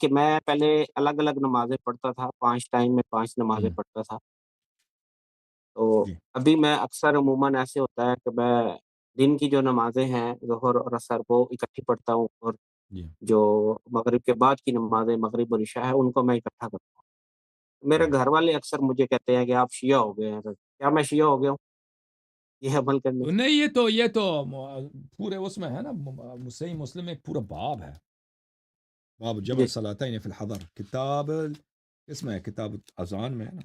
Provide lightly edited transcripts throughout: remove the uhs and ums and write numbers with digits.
کہ میں پہلے الگ الگ نمازیں پڑھتا تھا، 5 ٹائم میں 5 نمازیں ہوں، پڑھتا تھا۔ تو جی ابھی میں اکثر عموماً ایسے ہوتا ہے کہ میں دن کی جو نمازیں ہیں ظہر اور عصر وہ اکٹھی پڑھتا ہوں، اور جی جو مغرب کے بعد کی نمازیں مغرب اور عشاء ہے ان کو میں اکٹھا کرتا ہوں۔ میرے جی گھر والے اکثر مجھے کہتے ہیں کہ آپ شیعہ ہو گئے ہیں، کیا میں شیعہ ہو گیا ہوں یہ عمل کرنے سے؟ نہیں، یہ تو پورے اس میں ہے نا، صحیح مسلم میں ایک پورا باب ہے، باب جمع جی الصلاتین فی الحضر، کتاب اس میں ہے، کتاب اذان میں ہے نا،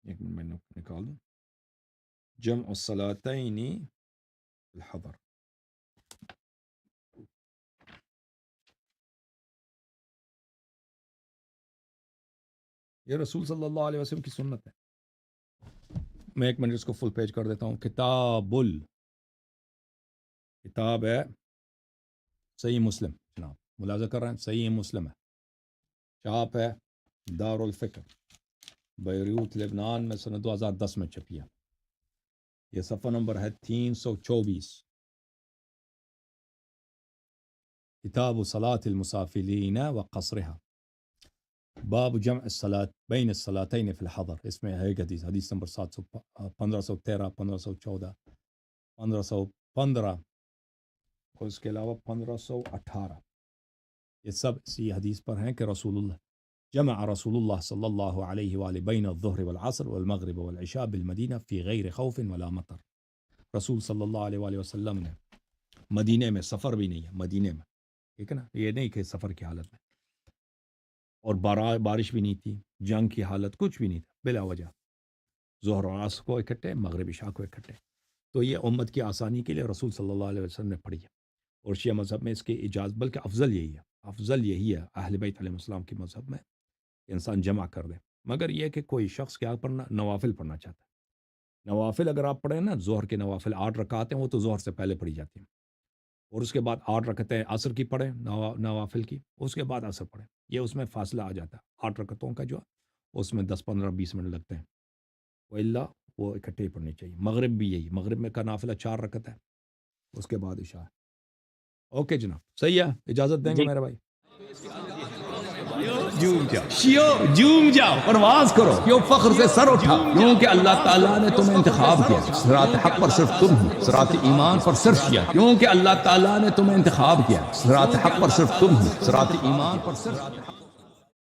ایک منٹ میں نکال دوں، جمع الصلاتین فی الحضر، یہ رسول صلی اللہ علیہ وسلم کی سنت ہے۔ میں ایک منٹ اس کو فل پیج کر دیتا ہوں، کتاب ہے صحیح مسلم، جناب ملاحظہ کر رہے ہیں، صحیح مسلم ہے، چھاپ ہے دار الفکر، بیروت لبنان میں سنہ 2010 میں چھپی ہے، یہ صفحہ نمبر ہے 324، کتاب صلاة المسافرین و قصرها، باب جمع الصلاة بین الصلاتین فی الحضر، اس میں ہے ایک حدیث نمبر 1513، 1514، 1515 اور اس کے علاوہ 1518، یہ سب اسی حدیث پر ہیں کہ جمع رسول اللہ صلی اللہ علیہ وآلہ بین الظہر والعصر والمغرب والعشاء بالمدینہ فی غیر خوف ولا مطر، رسول صلی اللہ علیہ وآلہ وسلم نے مدینے میں، سفر بھی نہیں ہے مدینے میں، ٹھیک ہے نا، یہ نہیں کہ سفر کی حالت میں، اور بارش بھی نہیں تھی، جنگ کی حالت کچھ بھی نہیں تھا، بلا وجہ ظہر اور عصر کو اکٹھے، مغرب عشاء کو اکٹھے، تو یہ امت کی آسانی کے لیے رسول صلی اللہ علیہ وسلم نے پڑھی ہے، اور شیعہ مذہب میں اس کی اجازت، بلکہ افضل یہی ہے اہل بیت علیہ السلام کے مذہب میں، کہ انسان جمع کر دے، مگر یہ کہ کوئی شخص کیا پڑھنا، نوافل پڑھنا چاہتا ہے، نوافل اگر آپ پڑھیں نا، ظہر کے نوافل 8 رکعتیں ہیں، وہ تو ظہر سے پہلے پڑھی جاتی ہیں، اور اس کے بعد 8 رکعتیں عصر کی پڑھیں، نوافل کی، اس کے بعد عصر پڑھیں، یہ اس میں فاصلہ آ جاتا ہے 8 رکعتوں کا، جو اس میں 10 15 20 منٹ لگتے ہیں، وإلا وہ اکٹھے ہی پڑھنی چاہیے۔ مغرب بھی یہی، مغرب میں کا نافلہ 4 رکعت ہے، اس کے بعد عشاء ہے۔ اوکے جناب، صحیح ہے، اجازت دیں گے جی میرے بھائی؟ جوم جاؤ، پرواز کرو، کیوں فخر سے سر اٹھا، کیونکہ اللہ تعالیٰ نے تمہیں انتخاب کیا، صراط حق پر صرف تم ہو، صراط ایمان پر صرف کیا، کیونکہ اللہ تعالیٰ نے تمہیں انتخاب کیا، صراط حق پر صرف تم ہو، صراط ایمان پر صرف